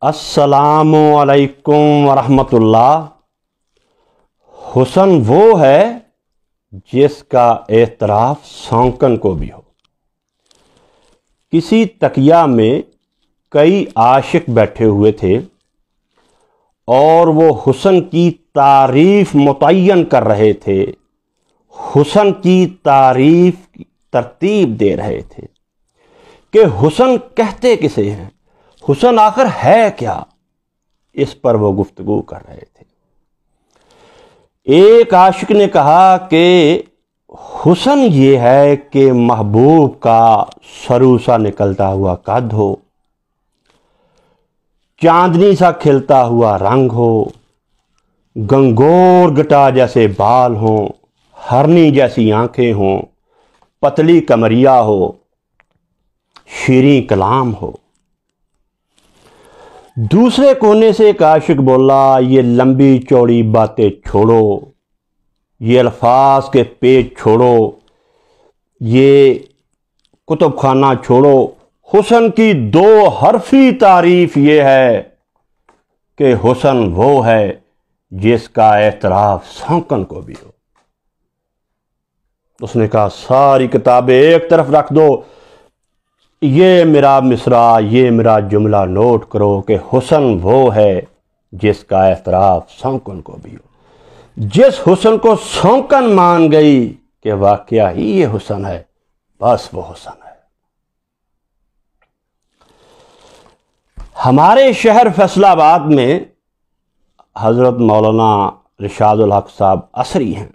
السلام علیکم ورحمۃ اللہ۔ حسن وہ ہے جس کا اعتراف سونکن کو بھی ہو۔ کسی تکیہ میں کئی عاشق بیٹھے ہوئے تھے اور وہ حسن کی تعریف متعین کر رہے تھے، حسن کی تعریف ترتیب دے رہے تھے کہ حسن کہتے کسے ہیں، حسن آخر ہے کیا، اس پر وہ گفتگو کر رہے تھے۔ ایک عاشق نے کہا کہ حسن یہ ہے کہ محبوب کا سرو سا نکلتا ہوا قد ہو، چاندنی سا کھلتا ہوا رنگ ہو، گنگور گٹا جیسے بال ہوں، ہرنی جیسی آنکھیں ہوں، پتلی کمریا ہو، شیریں کلام ہو۔ دوسرے کونے سے ایک عاشق بولا، یہ لمبی چوڑی باتیں چھوڑو، یہ الفاظ کے پیچ چھوڑو، یہ کتب خانہ چھوڑو، حسن کی دو حرفی تعریف یہ ہے کہ حسن وہ ہے جس کا اعتراف سونکن کو بھی ہو۔ اس نے کہا ساری کتابیں ایک طرف رکھ دو، یہ میرا مصرع، یہ میرا جملہ نوٹ کرو کہ حسن وہ ہے جس کا اعتراف سونکن کو بھی ہو۔ جس حسن کو سونکن مان گئی کہ واقعہ ہی یہ حسن ہے، بس وہ حسن ہے۔ ہمارے شہر فیصل آباد میں حضرت مولانا رشاد الحق صاحب عصری ہیں،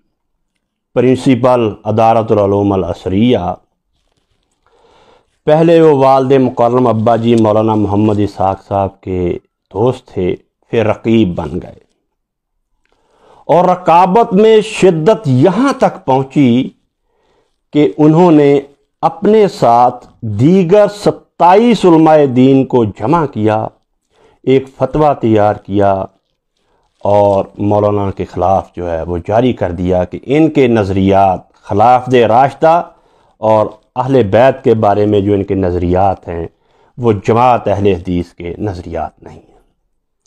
پرنسپل ادارۃ العلوم العصریہ۔ پہلے وہ والد مکرم ابا جی مولانا محمد اسحاق صاحب کے دوست تھے، پھر رقیب بن گئے، اور رقابت میں شدت یہاں تک پہنچی کہ انہوں نے اپنے ساتھ دیگر 27 علماء دین کو جمع کیا، ایک فتویٰ تیار کیا اور مولانا کے خلاف جو ہے وہ جاری کر دیا کہ ان کے نظریات خلافت راشدہ اور اہل بیت کے بارے میں جو ان کے نظریات ہیں وہ جماعت اہل حدیث کے نظریات نہیں ہیں،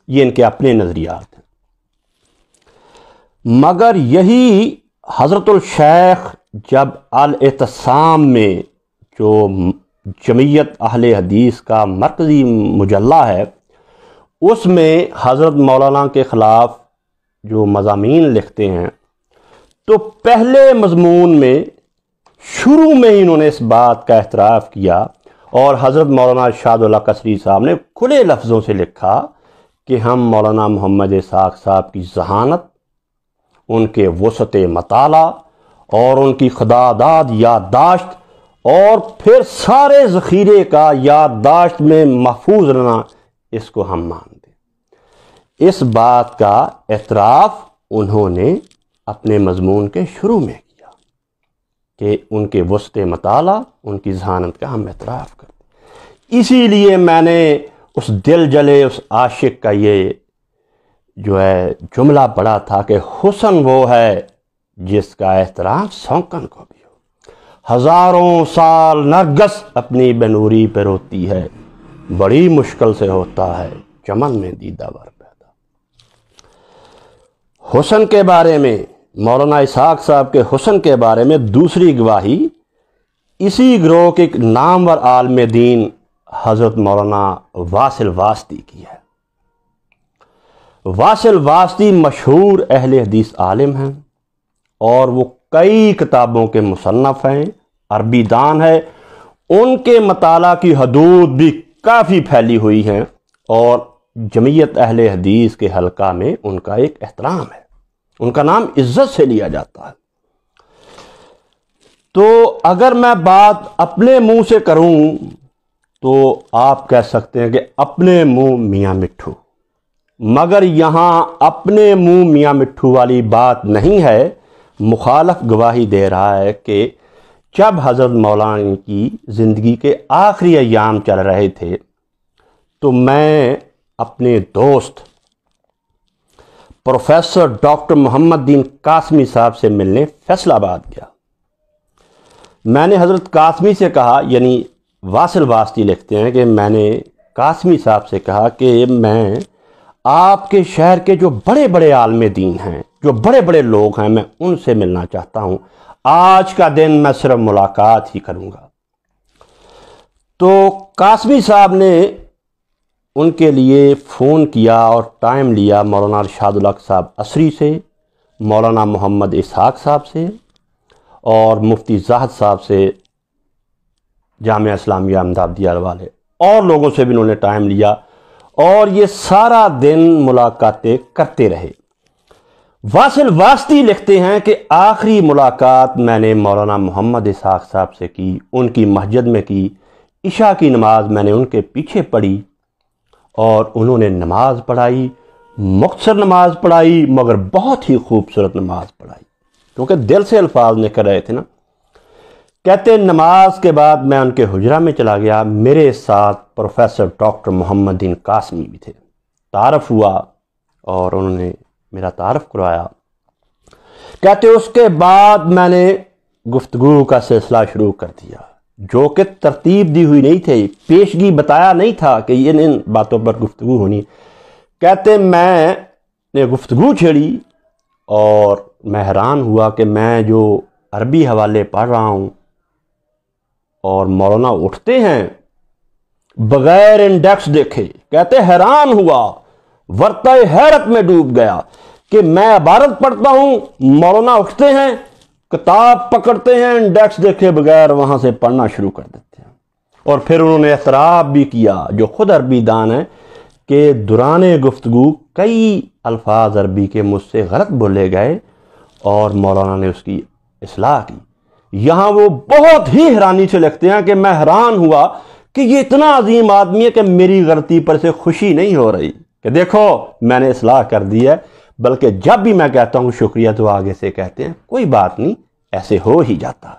یہ ان کے اپنے نظریات ہیں۔ مگر یہی حضرت الشیخ جب الاعتصام میں جو جمعیت اہل حدیث کا مرکزی مجلہ ہے، اس میں حضرت مولانا کے خلاف جو مضامین لکھتے ہیں، تو پہلے مضمون میں شروع میں ہی انہوں نے اس بات کا اعتراف کیا، اور حضرت مولانا رشاد الحق عصری صاحب نے کھلے لفظوں سے لکھا کہ ہم مولانا محمد اسحاق صاحب کی ذہانت، ان کے وسعت مطالعہ اور ان کی خداداد یادداشت اور پھر سارے ذخیرے کا یادداشت میں محفوظ رہنا، اس کو ہم مانتے ہیں۔ اس بات کا اعتراف انہوں نے اپنے مضمون کے شروع میں کیا کہ ان کے وسعت مطالعہ، ان کی ذہانت کا ہم اعتراف کرتے ہیں۔ اسی لیے میں نے اس دل جلے اس عاشق کا یہ جو ہے جملہ پڑھا تھا کہ حسن وہ ہے جس کا احترام سونکن کو بھی ہو۔ ہزاروں سال نرگس اپنی بنوری پہ روتی ہے، بڑی مشکل سے ہوتا ہے چمن میں دیدہ ور پیدا۔ حسن کے بارے میں، مولانا اسحاق صاحب کے حسن کے بارے میں دوسری گواہی اسی گروہ کے ایک نامور عالم دین حضرت مولانا واصل واسطی کی ہے۔ واصل واسطی مشہور اہل حدیث عالم ہیں اور وہ کئی کتابوں کے مصنف ہیں، عربی دان ہے، ان کے مطالعہ کی حدود بھی کافی پھیلی ہوئی ہیں اور جمعیت اہل حدیث کے حلقہ میں ان کا ایک احترام ہے، ان کا نام عزت سے لیا جاتا ہے۔ تو اگر میں بات اپنے منہ سے کروں تو آپ کہہ سکتے ہیں کہ اپنے منہ میاں مٹھو، مگر یہاں اپنے منہ میاں مٹھو والی بات نہیں ہے۔ مخالف گواہی دے رہا ہے کہ جب حضرت مولانا کی زندگی کے آخری ایام چل رہے تھے تو میں اپنے دوست پروفیسر ڈاکٹر محمد دین قاسمی صاحب سے ملنے فیصل آباد گیا۔ میں نے حضرت قاسمی سے کہا، یعنی واصل واسطی لکھتے ہیں کہ میں نے قاسمی صاحب سے کہا کہ میں آپ کے شہر کے جو بڑے بڑے عالم دین ہیں، جو بڑے بڑے لوگ ہیں، میں ان سے ملنا چاہتا ہوں، آج کا دن میں صرف ملاقات ہی کروں گا۔ تو قاسمی صاحب نے ان کے لیے فون کیا اور ٹائم لیا مولانا ارشاد الحق صاحب عصری سے، مولانا محمد اسحاق صاحب سے اور مفتی زاہد صاحب سے، جامعہ اسلامیہ احمدآبادیہ والے، اور لوگوں سے بھی انہوں نے ٹائم لیا، اور یہ سارا دن ملاقاتیں کرتے رہے۔ واصل واسطی لکھتے ہیں کہ آخری ملاقات میں نے مولانا محمد اسحاق صاحب سے کی، ان کی مسجد میں کی، عشاء کی نماز میں نے ان کے پیچھے پڑھی اور انہوں نے نماز پڑھائی، مختصر نماز پڑھائی مگر بہت ہی خوبصورت نماز پڑھائی، کیونکہ دل سے الفاظ نکل رہے تھے نا۔ کہتے نماز کے بعد میں ان کے حجرہ میں چلا گیا، میرے ساتھ پروفیسر ڈاکٹر محمد دین قاسمی بھی تھے، تعارف ہوا اور انہوں نے میرا تعارف کروایا۔ کہتے اس کے بعد میں نے گفتگو کا سلسلہ شروع کر دیا، جو کہ ترتیب دی ہوئی نہیں تھی، پیشگی بتایا نہیں تھا کہ ان باتوں پر گفتگو ہونی۔ کہتے میں نے گفتگو چھیڑی اور میں حیران ہوا کہ میں جو عربی حوالے پڑھ رہا ہوں اور مولانا اٹھتے ہیں بغیر انڈیکس دیکھے، کہتے حیران ہوا، ورطہ حیرت میں ڈوب گیا کہ میں عبارت پڑھتا ہوں، مولانا اٹھتے ہیں، کتاب پکڑتے ہیں، انڈیکس دیکھے بغیر وہاں سے پڑھنا شروع کر دیتے ہیں۔ اور پھر انہوں نے اعتراف بھی کیا، جو خود عربی دان ہے، کہ دوران گفتگو کئی الفاظ عربی کے مجھ سے غلط بولے گئے اور مولانا نے اس کی اصلاح کی۔ یہاں وہ بہت ہی حیرانی سے لکھتے ہیں کہ میں حیران ہوا کہ یہ اتنا عظیم آدمی ہے کہ میری غلطی پر سے خوشی نہیں ہو رہی کہ دیکھو میں نے اصلاح کر دی ہے، بلکہ جب بھی میں کہتا ہوں شکریہ تو آگے سے کہتے ہیں کوئی بات نہیں، ایسے ہو ہی جاتا۔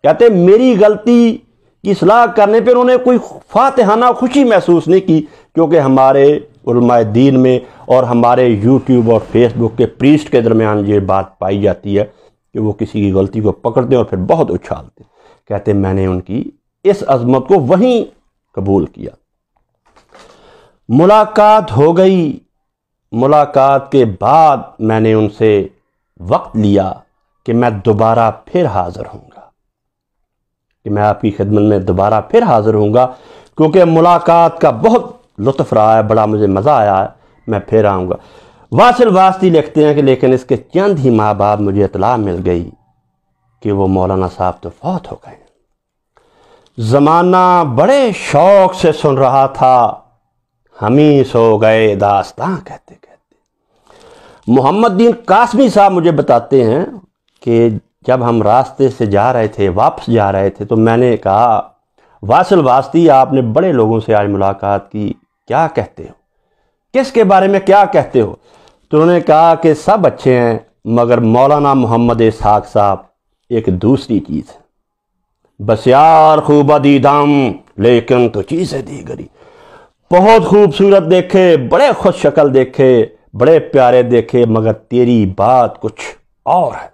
کہتے میری غلطی کی اصلاح کرنے پہ انہوں نے کوئی فاتحانہ خوشی محسوس نہیں کی، کیونکہ ہمارے علماء دین میں اور ہمارے یوٹیوب اور فیس بک کے پریسٹ کے درمیان یہ بات پائی جاتی ہے کہ وہ کسی کی غلطی کو پکڑتے اور پھر بہت اچھالتے۔ کہتے میں نے ان کی اس عظمت کو وہیں قبول کیا۔ ملاقات ہو گئی، ملاقات کے بعد میں نے ان سے وقت لیا کہ میں دوبارہ پھر حاضر ہوں گا، کہ میں آپ کی خدمت میں دوبارہ پھر حاضر ہوں گا، کیونکہ ملاقات کا بہت لطف رہا ہے، بڑا مجھے مزہ آیا ہے، میں پھر آؤں گا۔ واصل واسطی لکھتے ہیں کہ لیکن اس کے چند ہی ماہ بعد مجھے اطلاع مل گئی کہ وہ مولانا صاحب تو فوت ہو گئے۔ زمانہ بڑے شوق سے سن رہا تھا، ہم ہی سو گئے داستاں کہتے کہتے۔ محمد دین قاسمی صاحب مجھے بتاتے ہیں کہ جب ہم راستے سے جا رہے تھے، واپس جا رہے تھے، تو میں نے کہا واصل واسطی آپ نے بڑے لوگوں سے آج ملاقات کی، کیا کہتے ہو، کس کے بارے میں کیا کہتے ہو؟ تو انہوں نے کہا کہ سب اچھے ہیں مگر مولانا محمد اسحاق صاحب ایک دوسری چیز ہے، بسیار خوب دیدم لیکن تو چیزیں دیگری، بہت خوبصورت دیکھے، بڑے خوش شکل دیکھے، بڑے پیارے دیکھے، مگر تیری بات کچھ اور ہے۔